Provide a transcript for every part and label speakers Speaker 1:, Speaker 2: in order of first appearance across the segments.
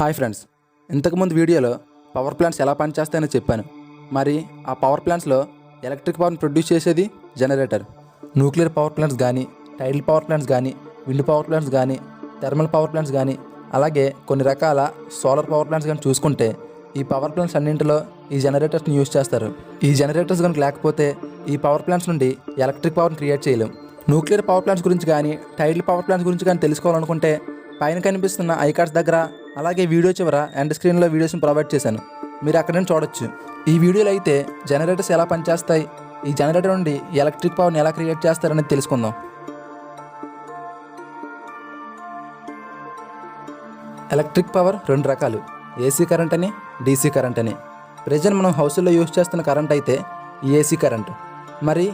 Speaker 1: Hi friends, ఇంతకుముందు వీడియోలో power plants ఎలా పనిచేస్తాయని చెప్పాను. మరి ఆ పవర్ ప్లాంట్స్లో ఎలక్ట్రిక్ పవర్ని ప్రొడ్యూస్ చేసేది జనరేటర్. న్యూక్లియర్ పవర్ ప్లాంట్స్ కానీ, టైడల్ పవర్ ప్లాంట్స్ కానీ, విండ్ పవర్ ప్లాంట్స్ కానీ, థర్మల్ పవర్ ప్లాంట్స్ కానీ, అలాగే కొన్ని రకాల సోలార్ పవర్ ప్లాంట్స్ కానీ చూసుకుంటే ఈ పవర్ ప్లాంట్స్ అన్నింటిలో ఈ జనరేటర్స్ని యూజ్ చేస్తారు. ఈ జనరేటర్స్ కనుక లేకపోతే ఈ పవర్ ప్లాంట్స్ నుండి ఎలక్ట్రిక్ పవర్ని క్రియేట్ చేయలేం. న్యూక్లియర్ పవర్ ప్లాంట్స్ గురించి కానీ, టైడల్ పవర్ ప్లాంట్స్ గురించి కానీ తెలుసుకోవాలనుకుంటే పైన కనిపిస్తున్న ఐకార్డ్స్ దగ్గర, అలాగే వీడియో చివర ఎండ్ స్క్రీన్లో వీడియోస్ని ప్రొవైడ్ చేశాను. మీరు అక్కడ నుంచి చూడొచ్చు. ఈ వీడియోలో అయితే జనరేటర్స్ ఎలా పనిచేస్తాయి, ఈ జనరేటర్ నుండి ఎలక్ట్రిక్ పవర్ని ఎలా క్రియేట్ చేస్తారనేది తెలుసుకుందాం. ఎలక్ట్రిక్ పవర్ రెండు రకాలు, ఏసీ కరెంట్ అని, డీసీ కరెంట్ అని. ప్రెజెంట్ మనం హౌస్లో యూజ్ చేస్తున్న కరెంట్ అయితే ఈ ఏసీ కరెంట్. మరి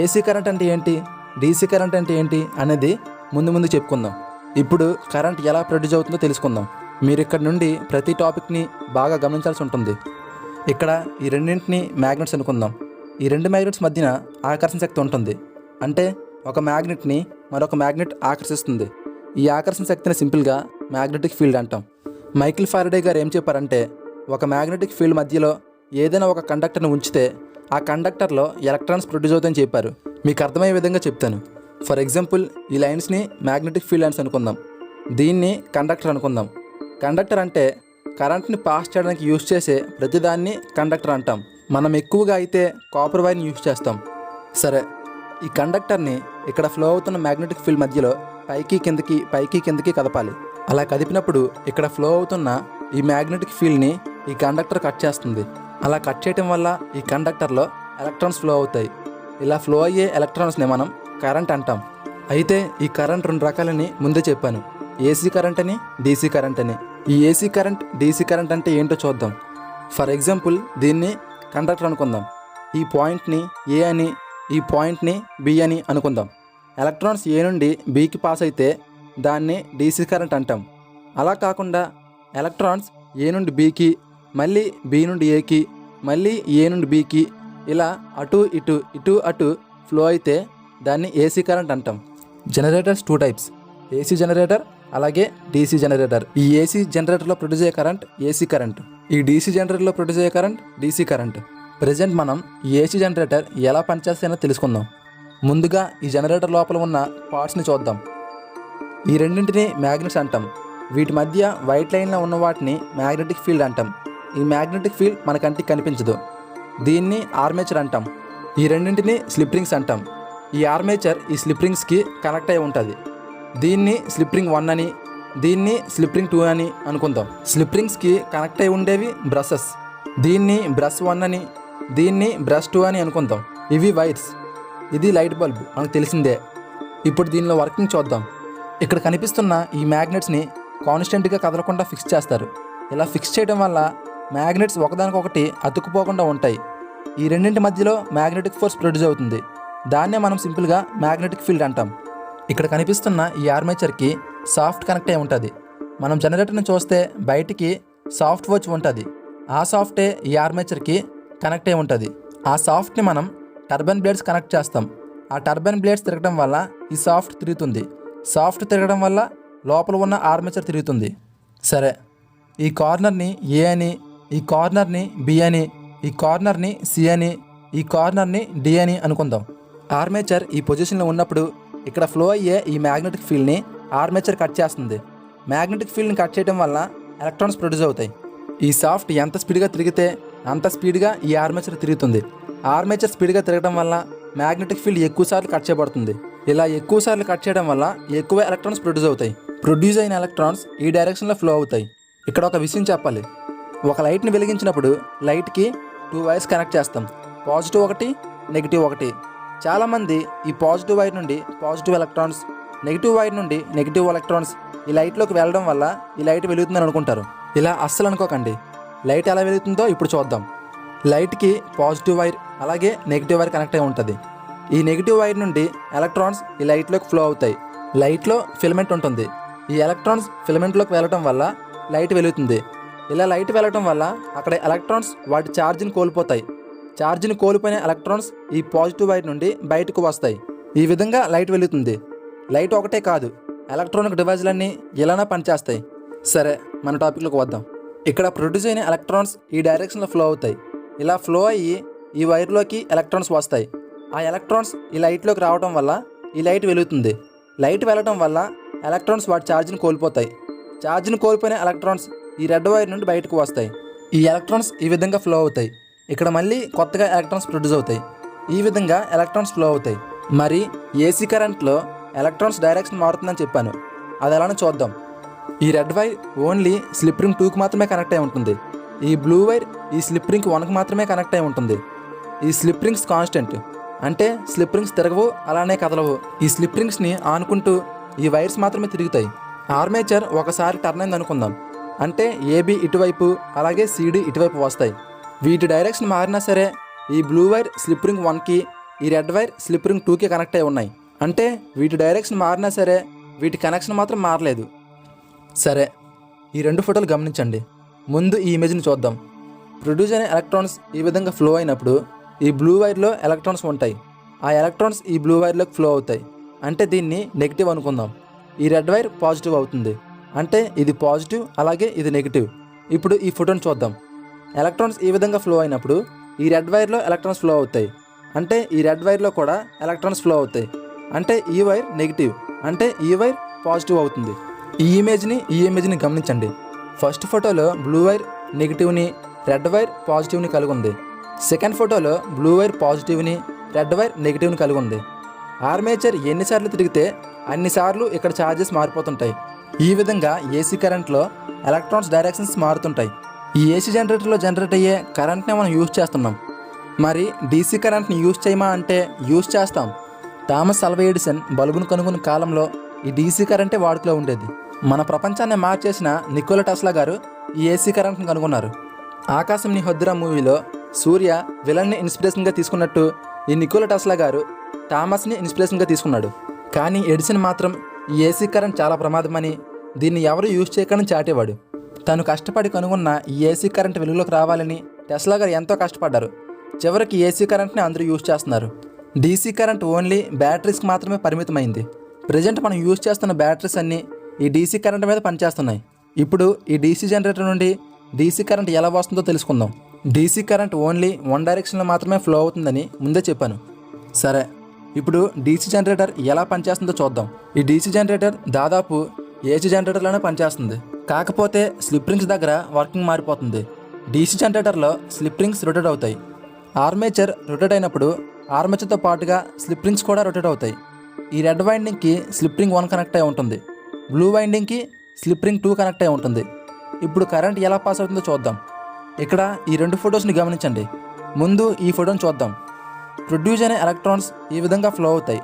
Speaker 1: ఏసీ కరెంట్ అంటే ఏంటి, డీసీ కరెంట్ అంటే ఏంటి అనేది ముందు చెప్పుకుందాం. ఇప్పుడు కరెంట్ ఎలా ప్రొడ్యూస్ అవుతుందో తెలుసుకుందాం. మీరు ఇక్కడ నుండి ప్రతి టాపిక్ని బాగా గమనించాల్సి ఉంటుంది. ఇక్కడ ఈ రెండింటిని మ్యాగ్నెట్స్ అనుకుందాం. ఈ రెండు మ్యాగ్నెట్స్ మధ్యన ఆకర్షణ శక్తి ఉంటుంది. అంటే ఒక మ్యాగ్నెట్ని మరొక మ్యాగ్నెట్ ఆకర్షిస్తుంది. ఈ ఆకర్షణ శక్తిని సింపుల్గా మ్యాగ్నెటిక్ ఫీల్డ్ అంటాం. మైకిల్ ఫారడే గారు ఏం చెప్పారంటే, ఒక మ్యాగ్నెటిక్ ఫీల్డ్ మధ్యలో ఏదైనా ఒక కండక్టర్ని ఉంచితే ఆ కండక్టర్లో ఎలక్ట్రాన్స్ ప్రొడ్యూస్ అవుతాయని చెప్పారు. మీకు అర్థమయ్యే విధంగా చెప్తాను. ఫర్ ఎగ్జాంపుల్, ఈ లైన్స్ని మ్యాగ్నెటిక్ ఫీల్డ్ లైన్స్ అనుకుందాం. దీన్ని కండక్టర్ అనుకుందాం. కండక్టర్ అంటే కరెంట్ని పాస్ చేయడానికి యూజ్ చేసే ప్రతిదాన్ని కండక్టర్ అంటాం. మనం ఎక్కువగా అయితే కాపర్ వైర్ని యూజ్ చేస్తాం. సరే, ఈ కండక్టర్ని ఇక్కడ ఫ్లో అవుతున్న మ్యాగ్నెటిక్ ఫీల్డ్ మధ్యలో పైకి కిందకి కదపాలి. అలా కదిపినప్పుడు ఇక్కడ ఫ్లో అవుతున్న ఈ మ్యాగ్నెటిక్ ఫీల్డ్ని ఈ కండక్టర్ కట్ చేస్తుంది. అలా కట్ చేయడం వల్ల ఈ కండక్టర్లో ఎలక్ట్రాన్స్ ఫ్లో అవుతాయి. ఇలా ఫ్లో అయ్యే ఎలక్ట్రాన్స్ని మనం కరెంట్ అంటాం. అయితే ఈ కరెంట్ రెండు రకాలని ముందే చెప్పాను, ఏసీ కరెంట్ అని, డీసీ కరెంట్ అని. ఈ ఏసీ కరెంట్, డీసీ కరెంట్ అంటే ఏంటో చూద్దాం. ఫర్ ఎగ్జాంపుల్, దీన్ని కండక్టర్ అనుకుందాం. ఈ పాయింట్ని ఏ అని, ఈ పాయింట్ని బి అని అనుకుందాం. ఎలక్ట్రాన్స్ ఏ నుండి బికి పాస్ అయితే దాన్ని డీసీ కరెంట్ అంటాం. అలా కాకుండా ఎలక్ట్రాన్స్ ఏ నుండి బికి, మళ్ళీ బి నుండి ఏకి, మళ్ళీ ఏ నుండి బికి, ఇలా అటు అటు ఫ్లో అయితే దాన్ని ఏసీ కరెంట్ అంటాం. Generators two types, AC generator అలాగే డీసీ జనరేటర్. ఈ ఏసీ జనరేటర్లో ప్రొడ్యూస్ అయ్యే కరెంట్ ఏసీ కరెంట్, ఈ డీసీ జనరేటర్లో ప్రొడ్యూస్ అయ్యే కరెంట్ డీసీ కరెంట్. ప్రజెంట్ మనం ఈ ఏసీ జనరేటర్ ఎలా పనిచేస్తాయో తెలుసుకుందాం. ముందుగా ఈ జనరేటర్ లోపల ఉన్న పార్ట్స్ని చూద్దాం. ఈ రెండింటిని మ్యాగ్నెట్స్ అంటాం. వీటి మధ్య వైట్ లైన్లో ఉన్న వాటిని మ్యాగ్నెటిక్ ఫీల్డ్ అంటాం. ఈ మ్యాగ్నెటిక్ ఫీల్డ్ మన కంటికి కనిపించదు. దీన్ని ఆర్మేచర్ అంటాం. ఈ రెండింటిని స్లిప్ రింగ్స్ అంటాం. ఈ ఆర్మేచర్ ఈ స్లిప్ రింగ్స్కి కనెక్ట్ అయి ఉంటుంది. దీన్ని స్లిప్ రింగ్ 1 అని, దీన్ని స్లిప్ రింగ్ 2 అని అనుకుందాం. స్లిప్ రింగ్స్కి కనెక్ట్ అయి ఉండేవి బ్రషెస్. దీన్ని బ్రష్ 1 అని, దీన్ని బ్రష్ 2 అని అనుకుందాం. ఇవి వైర్స్. ఇది లైట్ బల్బ్, మనకు తెలిసిందే. ఇప్పుడు దీనిలో వర్కింగ్ చూద్దాం. ఇక్కడ కనిపిస్తున్న ఈ మ్యాగ్నెట్స్ని కాన్స్టెంట్గా కదలకుండా ఫిక్స్ చేస్తారు. ఇలా ఫిక్స్ చేయడం వల్ల మ్యాగ్నెట్స్ ఒకదానికొకటి అతుక్కుపోకుండా ఉంటాయి. ఈ రెండింటి మధ్యలో మ్యాగ్నెటిక్ ఫోర్స్ ప్రొడ్యూస్ అవుతుంది. దాన్నే మనం సింపుల్గా మ్యాగ్నెటిక్ ఫీల్డ్ అంటాం. ఇక్కడ కనిపిస్తున్న ఈ ఆర్మేచర్కి సాఫ్ట్ కనెక్ట్ అయి ఉంటుంది. మనం జనరేటర్ని చూస్తే బయటికి సాఫ్ట్ వాచ్ ఉంటుంది. ఆ సాఫ్టే ఈ ఆర్మేచర్కి కనెక్ట్ అయి ఉంటుంది. ఆ సాఫ్ట్ని మనం టర్బైన్ బ్లేడ్స్ కనెక్ట్ చేస్తాం. ఆ టర్బైన్ బ్లేడ్స్ తిరగడం వల్ల ఈ సాఫ్ట్ తిరుగుతుంది. సాఫ్ట్ తిరగడం వల్ల లోపల ఉన్న ఆర్మేచర్ తిరుగుతుంది. సరే, ఈ కార్నర్ని ఏ అని, ఈ కార్నర్ని బి అని, ఈ కార్నర్ని సి అని, ఈ కార్నర్ని డి అని అనుకుందాం. ఆర్మేచర్ ఈ పొజిషన్లో ఉన్నప్పుడు ఇక్కడ ఫ్లో అయ్యే ఈ మ్యాగ్నెటిక్ ఫీల్డ్ని ఆర్మేచర్ కట్ చేస్తుంది. మ్యాగ్నెటిక్ ఫీల్డ్ని కట్ చేయడం వల్ల ఎలక్ట్రాన్స్ ప్రొడ్యూస్ అవుతాయి. ఈ సాఫ్ట్ ఎంత స్పీడ్గా తిరిగితే అంత స్పీడ్గా ఈ ఆర్మేచర్ తిరుగుతుంది. ఆర్మేచర్ స్పీడ్గా తిరగడం వల్ల మ్యాగ్నెటిక్ ఫీల్డ్ ఎక్కువసార్లు కట్ చేయబడుతుంది. ఇలా ఎక్కువసార్లు కట్ చేయడం వల్ల ఎక్కువ ఎలక్ట్రాన్స్ ప్రొడ్యూస్ అవుతాయి. ప్రొడ్యూస్ అయిన ఎలక్ట్రాన్స్ ఈ డైరెక్షన్లో ఫ్లో అవుతాయి. ఇక్కడ ఒక విషయం చెప్పాలి. ఒక లైట్ని వెలిగించినప్పుడు లైట్కి 2 వైర్స్ కనెక్ట్ చేస్తాం, పాజిటివ్ ఒకటి, నెగిటివ్ ఒకటి. చాలామంది ఈ పాజిటివ్ వైర్ నుండి పాజిటివ్ ఎలక్ట్రాన్స్, నెగిటివ్ వైర్ నుండి నెగిటివ్ ఎలక్ట్రాన్స్ ఈ లైట్లోకి వెళ్ళడం వల్ల ఈ లైట్ వెలుగుతుందని అనుకుంటారు. ఇలా అస్సలు అనుకోకండి. లైట్ ఎలా వెలుగుతుందో ఇప్పుడు చూద్దాం. లైట్కి పాజిటివ్ వైర్ అలాగే నెగిటివ్ వైర్ కనెక్ట్ అయి ఉంటుంది. ఈ నెగిటివ్ వైర్ నుండి ఎలక్ట్రాన్స్ ఈ లైట్లోకి ఫ్లో అవుతాయి. లైట్లో ఫిలమెంట్ ఉంటుంది. ఈ ఎలక్ట్రాన్స్ ఫిలమెంట్లోకి వెళ్ళడం వల్ల లైట్ వెలుగుతుంది. ఇలా లైట్ వెళ్ళడం వల్ల అక్కడ ఎలక్ట్రాన్స్ వాటి ఛార్జ్ని కోల్పోతాయి. ఛార్జ్ని కోల్పోయిన ఎలక్ట్రాన్స్ ఈ పాజిటివ్ వైర్ నుండి బయటకు వస్తాయి. ఈ విధంగా లైట్ వెలుగుతుంది. లైట్ ఒకటే కాదు, ఎలక్ట్రానిక్ డివైజ్లన్నీ ఇలానే పనిచేస్తాయి. సరే, మన టాపిక్లోకి వద్దాం. ఇక్కడ ప్రొడ్యూస్ అయిన ఎలక్ట్రాన్స్ ఈ డైరెక్షన్లో ఫ్లో అవుతాయి. ఇలా ఫ్లో అయ్యి ఈ వైర్లోకి ఎలక్ట్రాన్స్ వస్తాయి. ఆ ఎలక్ట్రాన్స్ ఈ లైట్లోకి రావడం వల్ల ఈ లైట్ వెలుగుతుంది. లైట్ వెళ్ళడం వల్ల ఎలక్ట్రాన్స్ వాటి ఛార్జ్ని కోల్పోతాయి. ఛార్జ్ని కోల్పోయిన ఎలక్ట్రాన్స్ ఈ రెడ్ వైర్ నుండి బయటకు వస్తాయి. ఈ ఎలక్ట్రాన్స్ ఈ విధంగా ఫ్లో అవుతాయి. ఇక్కడ మళ్ళీ కొత్తగా ఎలక్ట్రాన్స్ ప్రొడ్యూస్ అవుతాయి. ఈ విధంగా ఎలక్ట్రాన్స్ ఫ్లో అవుతాయి. మరి ఏసీ కరెంట్లో ఎలక్ట్రాన్స్ డైరెక్షన్ మారుతుందని చెప్పాను, అది ఎలానో చూద్దాం. ఈ red wire only slip ring 2కి మాత్రమే కనెక్ట్ అయి ఉంటుంది. ఈ బ్లూ వైర్ ఈ స్లిప్ రింగ్ 1కి మాత్రమే కనెక్ట్ అయి ఉంటుంది. ఈ స్లిప్ రింగ్స్ కాన్స్టెంట్, అంటే స్లిప్ రింగ్స్ తిరగవు, అలానే కదలవు. ఈ స్లిప్ రింగ్స్ని ఆనుకుంటూ ఈ వైర్స్ మాత్రమే తిరుగుతాయి. ఆర్మేచర్ ఒకసారి టర్న్ అయింది అనుకుందాం, అంటే ఏబి ఇటువైపు అలాగే సిడి ఇటువైపు వస్తాయి. వీటి డైరెక్షన్ మారినా సరే ఈ బ్లూ వైర్ స్లిప్ రింగ్ 1కి, ఈ రెడ్ వైర్ స్లిప్ రింగ్ 2కి కనెక్ట్ అయి ఉన్నాయి. అంటే వీటి డైరెక్షన్ మారినా సరే వీటి కనెక్షన్ మాత్రం మారలేదు. సరే, ఈ 2 ఫోటోలు గమనించండి. ముందు ఈ ఇమేజ్ని చూద్దాం. ప్రొడ్యూస్ అయిన ఎలక్ట్రాన్స్ ఈ విధంగా ఫ్లో అయినప్పుడు ఈ బ్లూ వైర్లో ఎలక్ట్రాన్స్ ఉంటాయి. ఆ ఎలక్ట్రాన్స్ ఈ బ్లూ వైర్లోకి ఫ్లో అవుతాయి. అంటే దీన్ని నెగిటివ్ అనుకుందాం. ఈ రెడ్ వైర్ పాజిటివ్ అవుతుంది, అంటే ఇది పాజిటివ్ అలాగే ఇది నెగిటివ్. ఇప్పుడు ఈ ఫోటోని చూద్దాం. ఎలక్ట్రాన్స్ ఈ విధంగా ఫ్లో అయినప్పుడు ఈ రెడ్ వైర్లో ఎలక్ట్రాన్స్ ఫ్లో అవుతాయి. అంటే ఈ రెడ్ వైర్లో కూడా ఎలక్ట్రాన్స్ ఫ్లో అవుతాయి. అంటే ఈ వైర్ నెగిటివ్, అంటే ఈ వైర్ పాజిటివ్ అవుతుంది. ఈ ఇమేజ్ని గమనించండి. ఫస్ట్ ఫోటోలో బ్లూ వైర్ నెగిటివ్ని, రెడ్ వైర్ పాజిటివ్ని కలిగి ఉంది. సెకండ్ ఫోటోలో బ్లూ వైర్ పాజిటివ్ని, రెడ్ వైర్ నెగిటివ్ని కలిగి ఉంది. ఆర్మేచర్ ఎన్నిసార్లు తిరిగితే అన్నిసార్లు ఇక్కడ ఛార్జెస్ మారిపోతుంటాయి. ఈ విధంగా ఏసీ కరెంట్లో ఎలక్ట్రాన్స్ డైరెక్షన్స్ మారుతుంటాయి. ఈ ఏసీ జనరేటర్లో జనరేట్ అయ్యే కరెంట్నే మనం యూజ్ చేస్తున్నాం. మరి డీసీ కరెంట్ని యూజ్ చేయమా అంటే యూజ్ చేస్తాం. థామస్ ఆల్వా ఎడిసన్ బల్బును కనుగొన్న కాలంలో ఈ డీసీ కరెంటే వాడుకలో ఉండేది. మన ప్రపంచాన్ని మార్చేసిన నికోలా టెస్లా గారు ఈ ఏసీ కరెంట్ని కనుగొన్నారు. ఆకాశం నీ హద్దురా మూవీలో సూర్య విలన్ని ఇన్స్పిరేషన్గా తీసుకున్నట్టు ఈ నికోలా టెస్లా గారు థామస్ని ఇన్స్పిరేషన్గా తీసుకున్నాడు. కానీ ఎడిసన్ మాత్రం ఈ ఏసీ కరెంట్ చాలా ప్రమాదమని, దీన్ని ఎవరు యూజ్ చేయకని చాటేవాడు. తను కష్టపడి కనుగొన్న ఈ ఏసీ కరెంట్ వెలుగులోకి రావాలని టెస్లా గారు ఎంతో కష్టపడ్డారు. చివరికి ఏసీ కరెంట్ని అందరూ యూజ్ చేస్తున్నారు. డీసీ కరెంట్ ఓన్లీ బ్యాటరీస్కి మాత్రమే పరిమితమైంది. ప్రజెంట్ మనం యూజ్ చేస్తున్న బ్యాటరీస్ అన్నీ ఈ డీసీ కరెంట్ మీద పనిచేస్తున్నాయి. ఇప్పుడు ఈ డీసీ జనరేటర్ నుండి డీసీ కరెంట్ ఎలా వస్తుందో తెలుసుకుందాం. డీసీ కరెంట్ ఓన్లీ వన్ డైరెక్షన్లో మాత్రమే ఫ్లో అవుతుందని ముందే చెప్పాను. సరే, ఇప్పుడు డీసీ జనరేటర్ ఎలా పనిచేస్తుందో చూద్దాం. ఈ డీసీ జనరేటర్ దాదాపు ఏసీ జనరేటర్లోనే పనిచేస్తుంది. కాకపోతే స్లిప్ రింగ్స్ దగ్గర వర్కింగ్ మారిపోతుంది. డీసీ జనరేటర్లో స్లిప్ రింగ్స్ రొటేట్ అవుతాయి. ఆర్మేచర్ రొటేట్ అయినప్పుడు ఆర్మేచర్తో పాటుగా స్లిప్ రింగ్స్ కూడా రొటేట్ అవుతాయి. ఈ రెడ్ వైండింగ్కి స్లిప్ రింగ్ 1 కనెక్ట్ అయి ఉంటుంది. బ్లూ వైండింగ్కి స్లిప్ రింగ్ 2 కనెక్ట్ అయి ఉంటుంది. ఇప్పుడు కరెంట్ ఎలా పాస్ అవుతుందో చూద్దాం. ఇక్కడ ఈ 2 ఫొటోస్ని గమనించండి. ముందు ఈ ఫోటోని చూద్దాం. ప్రొడ్యూస్ అయిన ఎలక్ట్రాన్స్ ఈ విధంగా ఫ్లో అవుతాయి.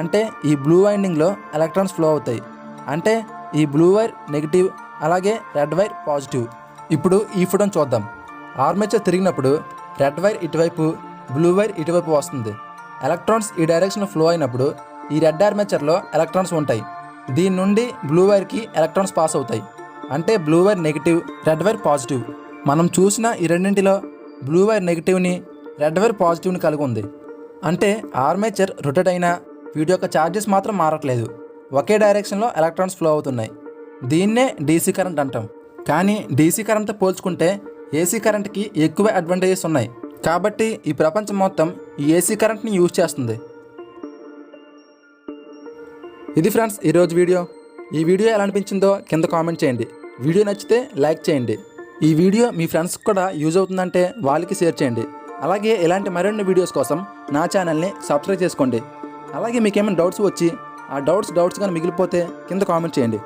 Speaker 1: అంటే ఈ బ్లూ వైండింగ్లో ఎలక్ట్రాన్స్ ఫ్లో అవుతాయి. అంటే ఈ బ్లూ వైర్ నెగిటివ్ అలాగే రెడ్ వైర్ పాజిటివ్. ఇప్పుడు ఈ ఫోటోని చూద్దాం. ఆర్మేచర్ తిరిగినప్పుడు రెడ్ వైర్ ఇటువైపు, బ్లూ వైర్ ఇటువైపు వస్తుంది. ఎలక్ట్రాన్స్ ఈ డైరెక్షన్లో ఫ్లో అయినప్పుడు ఈ రెడ్ ఆర్మేచర్లో ఎలక్ట్రాన్స్ ఉంటాయి. దీని నుండి బ్లూ వైర్కి ఎలక్ట్రాన్స్ పాస్ అవుతాయి. అంటే blue wire negative, red wire positive. మనం చూసిన ఈ రెండింటిలో బ్లూ వైర్ నెగిటివ్ని, రెడ్ వైర్ పాజిటివ్ని కలిగి ఉంది. అంటే ఆర్మేచర్ రొటేట్ అయినా వీటి యొక్క ఛార్జెస్ మాత్రం మారట్లేదు. ఒకే డైరెక్షన్లో ఎలక్ట్రాన్స్ ఫ్లో అవుతున్నాయి. దీన్నే డీసీ కరెంట్ అంటాం. కానీ డీసీ కరెంట్తో పోల్చుకుంటే ఏసీ కరెంట్కి ఎక్కువ అడ్వాంటేజెస్ ఉన్నాయి. కాబట్టి ఈ ప్రపంచం మొత్తం ఈ ఏసీ కరెంట్ని యూజ్ చేస్తుంది. ఇది ఫ్రెండ్స్ ఈరోజు వీడియో. ఈ వీడియో ఎలా అనిపించిందో కింద కామెంట్ చేయండి. వీడియో నచ్చితే లైక్ చేయండి. ఈ వీడియో మీ ఫ్రెండ్స్కి కూడా యూజ్ అవుతుందంటే వాళ్ళకి షేర్ చేయండి. అలాగే ఇలాంటి మరిన్ని వీడియోస్ కోసం నా ఛానల్ని సబ్స్క్రైబ్ చేసుకోండి. అలాగే మీకు ఏమైనా డౌట్స్ వచ్చి ఆ డౌట్స్ కానీ మిగిలిపోతే కింద కామెంట్ చేయండి.